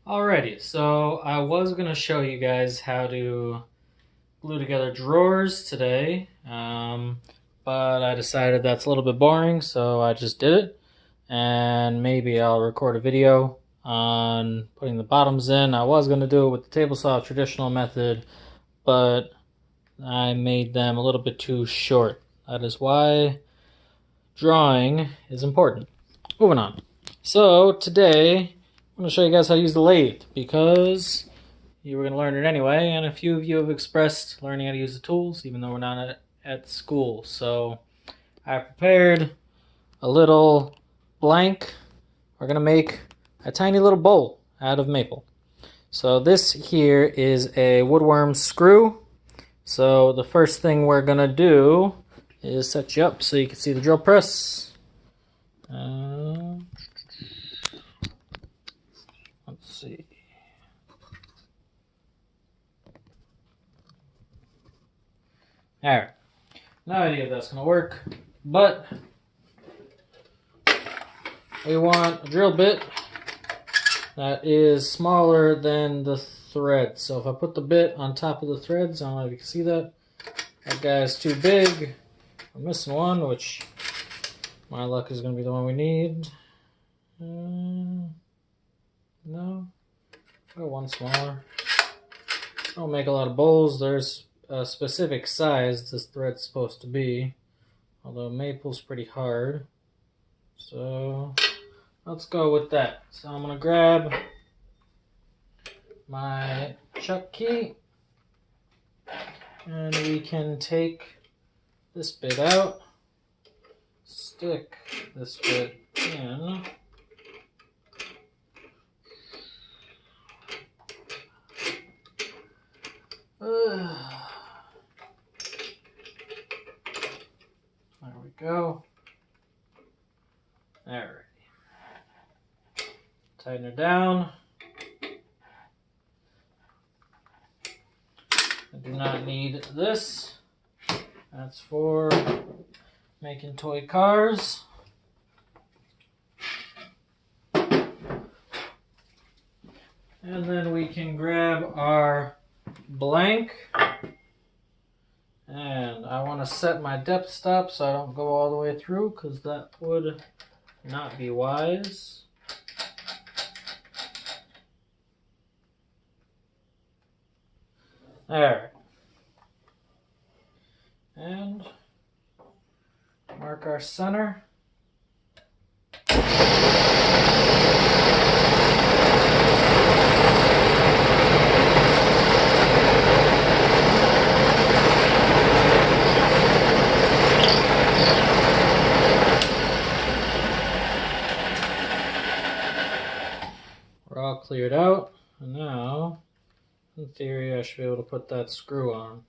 Alrighty, so I was going to show you guys how to glue together drawers today, but I decided that's a little bit boring, so I just did it. And maybe I'll record a video on putting the bottoms in. I was going to do it with the table saw traditional method, but I made them a little bit too short. That is why drawing is important. Moving on. So today I'm going to show you guys how to use the lathe because you were going to learn it anyway, and a few of you have expressed learning how to use the tools even though we're not at school. So I prepared a little blank. We're going to make a tiny little bowl out of maple. So this here is a woodworm screw. So the first thing we're going to do is set you up so you can see the drill press. Let's see. Alright, no idea if that's going to work, but we want a drill bit that is smaller than the thread. So if I put the bit on top of the threads, I don't know if you can see that. That guy's too big. I'm missing one, which my luck is going to be the one we need. No, I got one smaller. I don't make a lot of bowls. There's a specific size this thread's supposed to be, although maple's pretty hard. So let's go with that. So I'm going to grab my chuck key, and we can take this bit out, stick this bit in, there we go. Alright. Tighten her down. I do not need this. That's for making toy cars. And then we can grab our blank. And I want to set my depth stop so I don't go all the way through, because that would not be wise. Alright. And mark our center. We're all cleared out, and now in theory I should be able to put that screw on,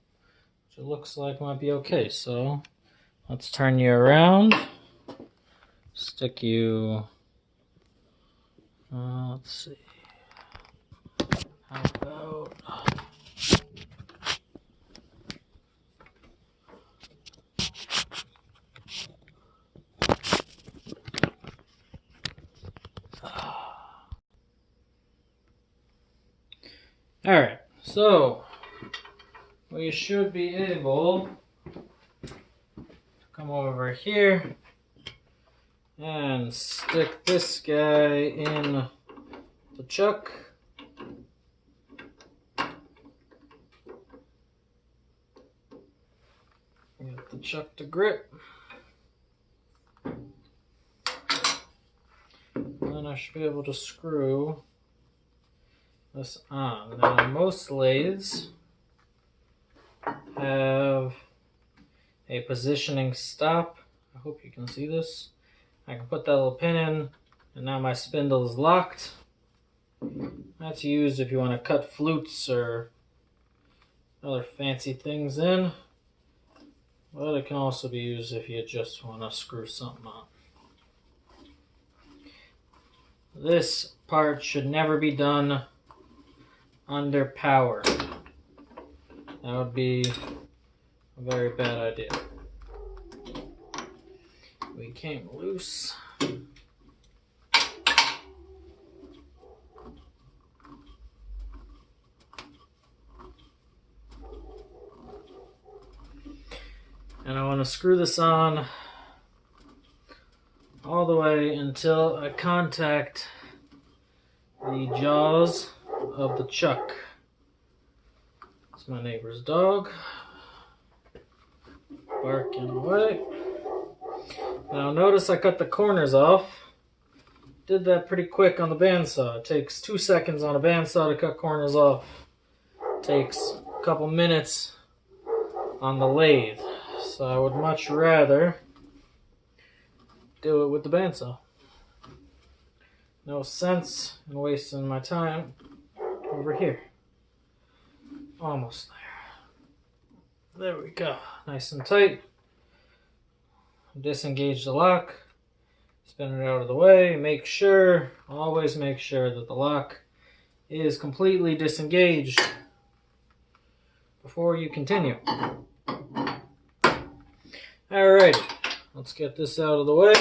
which it looks like might be okay. So let's turn you around, stick you, let's see, how about, alright, so we should be able to come over here and stick this guy in the chuck. Get the chuck to grip. And then I should be able to screw this on. Now most lathes have a positioning stop. I hope you can see this. I can put that little pin in, and now my spindle is locked. That's used if you want to cut flutes or other fancy things in, but it can also be used if you just want to screw something on. This part should never be done under power. That would be a very bad idea. We came loose. And I want to screw this on all the way until I contact the jaws of the chuck. It's my neighbor's dog, barking away. Now notice I cut the corners off. Did that pretty quick on the bandsaw. It takes 2 seconds on a bandsaw to cut corners off. It takes a couple minutes on the lathe. So I would much rather do it with the bandsaw. No sense in wasting my time over here. Almost there. There we go. Nice and tight. Disengage the lock. Spin it out of the way. Make sure, always make sure that the lock is completely disengaged before you continue. Alright, let's get this out of the way.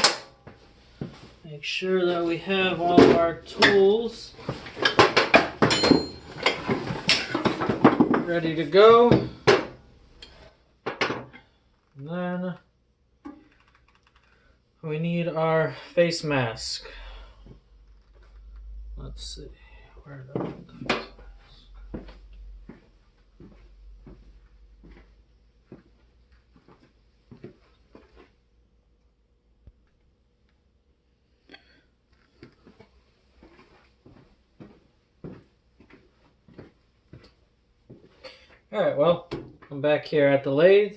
Make sure that we have all of our tools ready to go. And then we need our face mask. Let's see, where did I put the face mask? Alright, well, I'm back here at the lathe.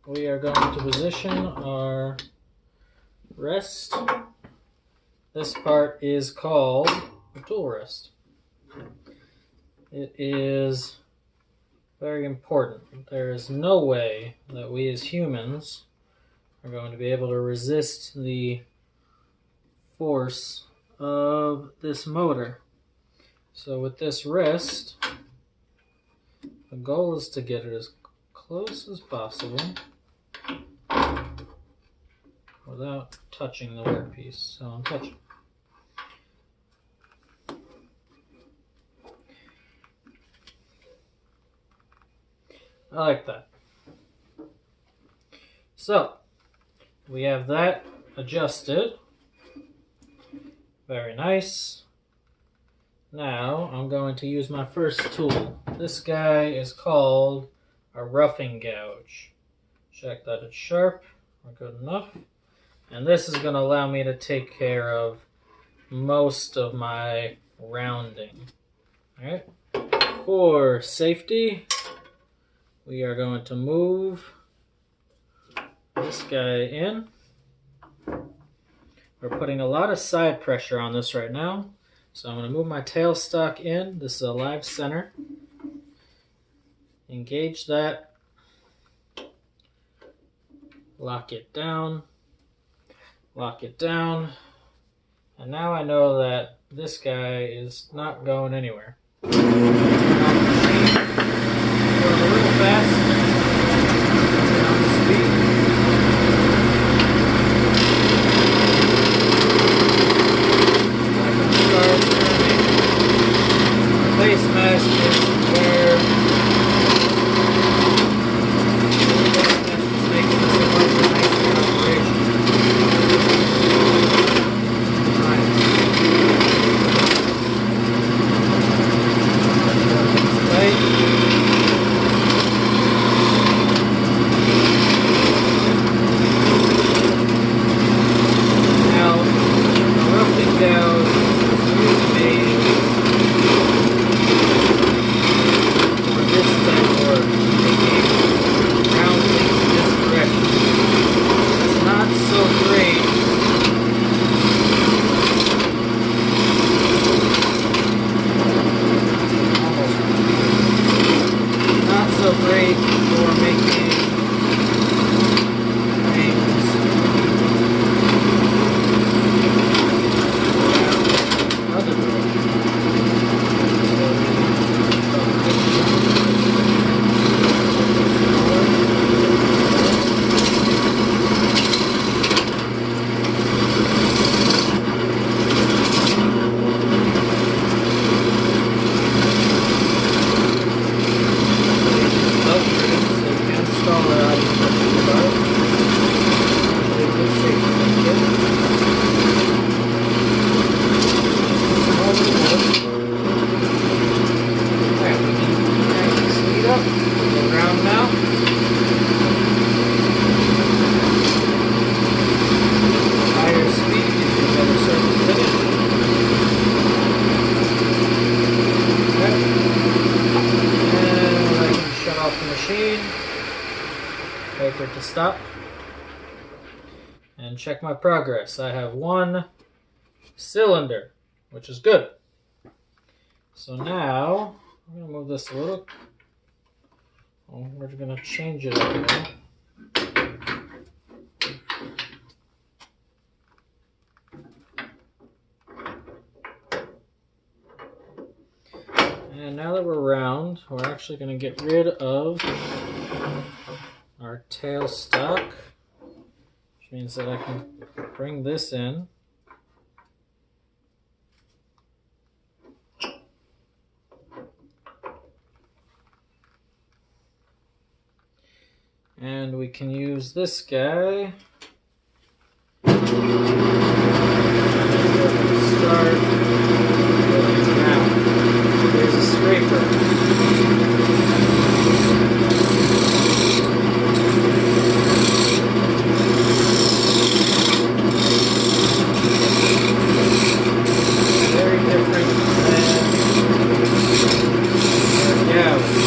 We are going to position our rest. This part is called the tool rest. It is very important. There is no way that we as humans are going to be able to resist the force of this motor. So with this rest, the goal is to get it as close as possible without touching the workpiece. So I'm touching. I like that. So we have that adjusted. Very nice. Now I'm going to use my first tool. This guy is called a roughing gouge. Check that it's sharp or good enough. And this is going to allow me to take care of most of my rounding. Alright. For safety, we are going to move this guy in. We're putting a lot of side pressure on this right now. So I'm going to move my tailstock in. This is a live center. Engage that. Lock it down. Lock it down. And now I know that this guy is not going anywhere. Going a little fast. Down the speed. Face mask is where it's making this a much nicer operation. Right. top and check my progress. I have 1 cylinder, which is good. So now I'm going to move this a little. Oh, we're going to change it a little. And now that we're round, we're actually going to get rid of our tail stock, which means that I can bring this in. And we can use this guy. Start going around. There's a scraper. Very different than our gouge.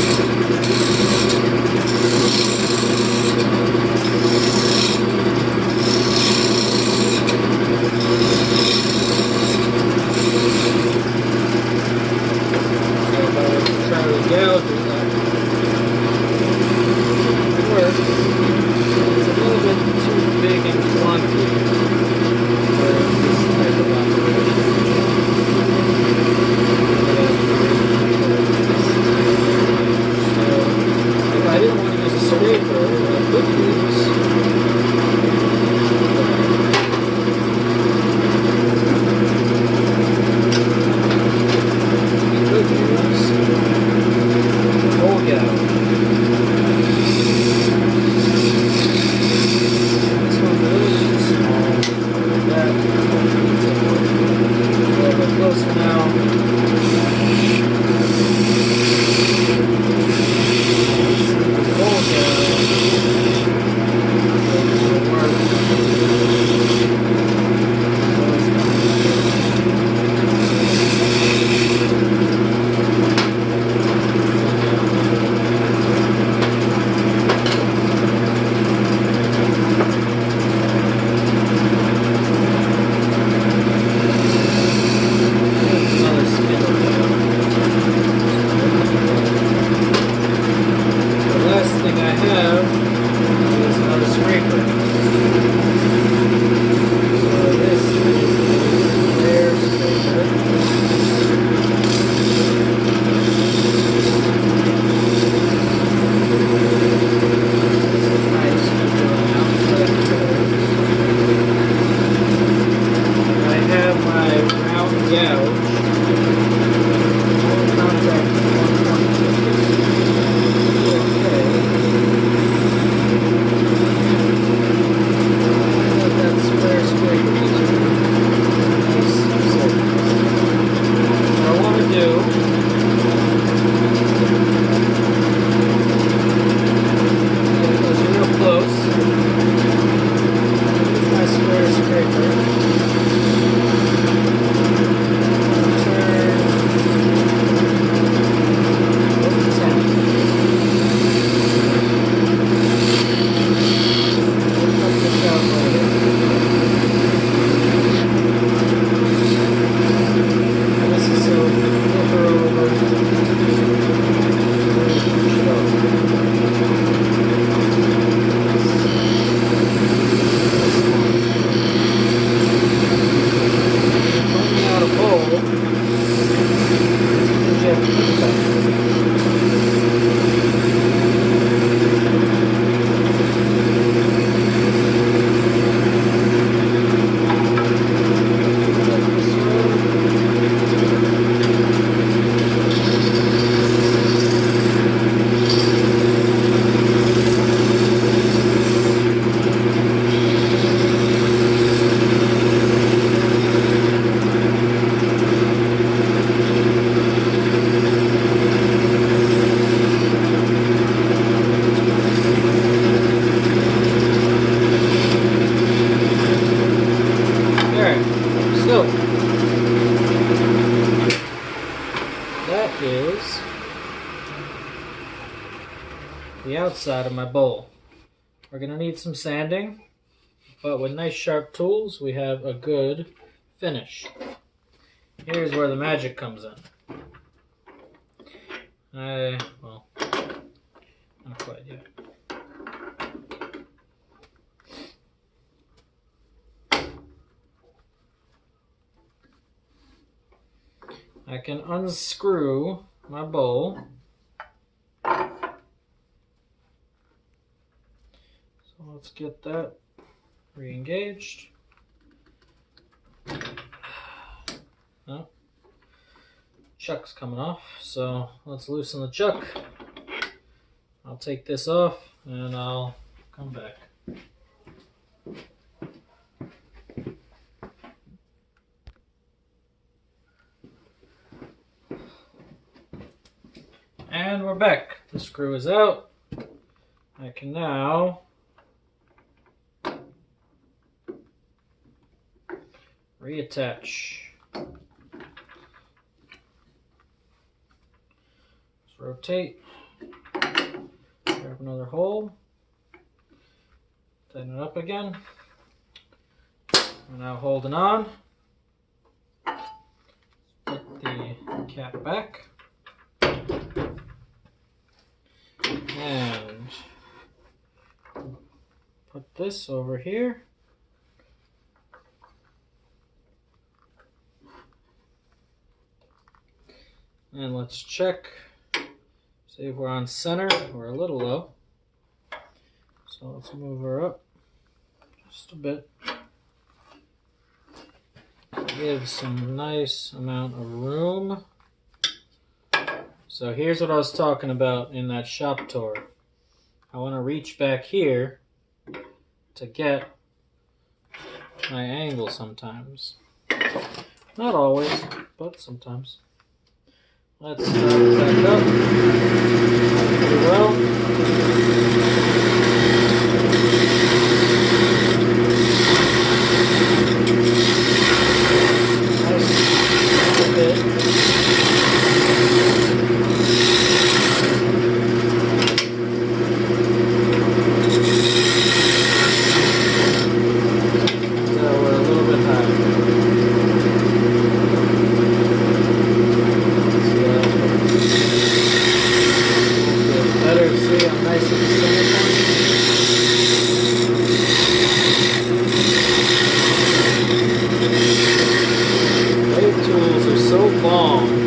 the outside of my bowl. We're going to need some sanding, but with nice sharp tools, we have a good finish. Here's where the magic comes in. Well, not quite yet. I can unscrew my bowl. So let's get that re-engaged. Oh, chuck's coming off, so let's loosen the chuck. I'll take this off and I'll come back. And we're back. The screw is out. I can now reattach. Let's rotate. Grab another hole. Tighten it up again. We're now holding on. Put the cap back. And put this over here. And let's check, see if we're on center. We're a little low. So let's move her up just a bit. Give some nice amount of room. So here's what I was talking about in that shop tour. I want to reach back here to get my angle sometimes. Not always, but sometimes. Let's start it back up. Pretty well. Nice little bit. Lathe tools are so long.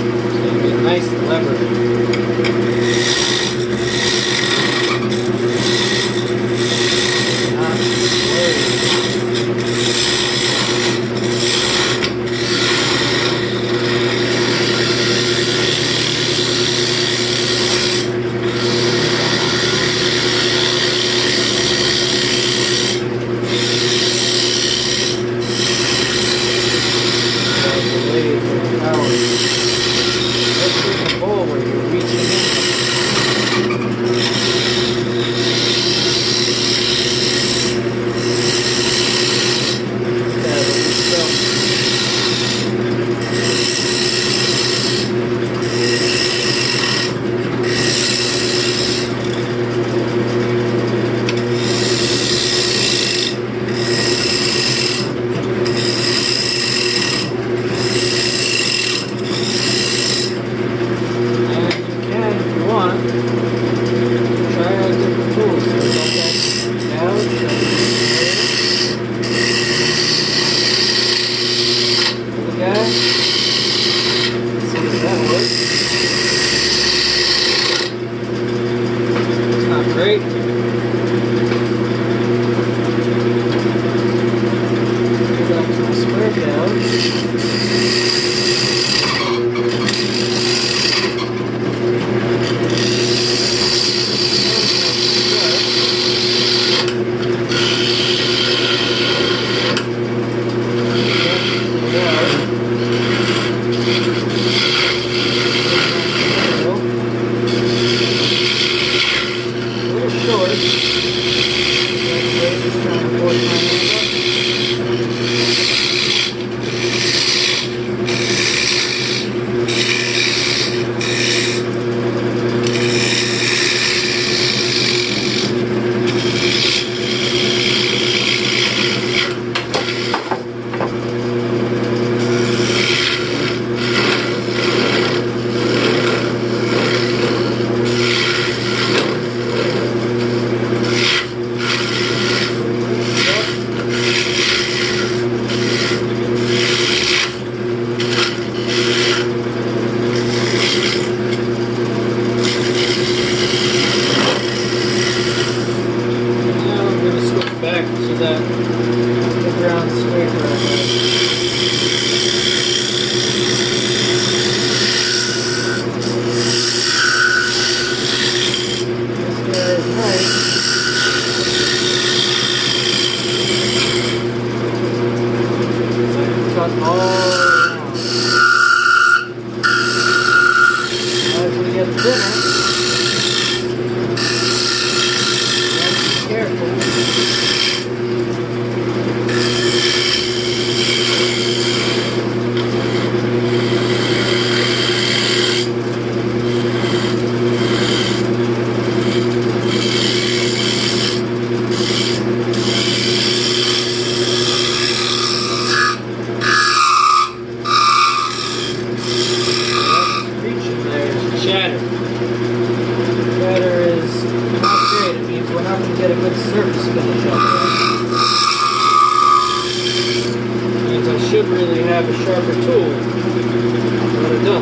Let it go.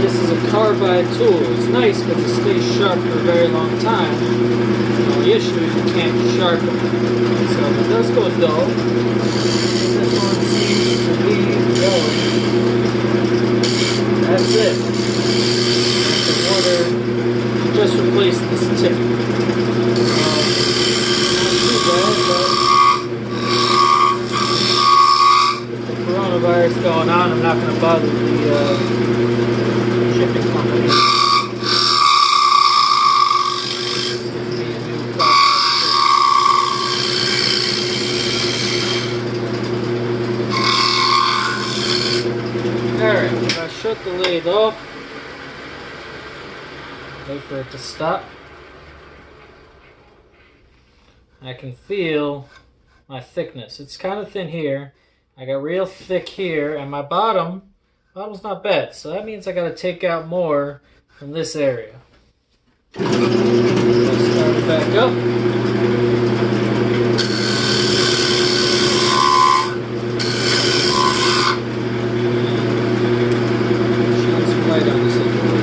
This is a carbide tool. It's nice because it stays sharp for a very long time. The only issue is you can't sharpen it. So if it does go dull, this one seems to be going. That's it. The water just replaced this tip. Not too bad, but with the coronavirus going on, I'm not going to bother the shipping company. Alright, if I shut the lathe off, wait for it to stop, I can feel my thickness. It's kind of thin here. I got real thick here, and my bottom's not bad. So that means I got to take out more from this area. Let's start it back up. Shine some light on this thing.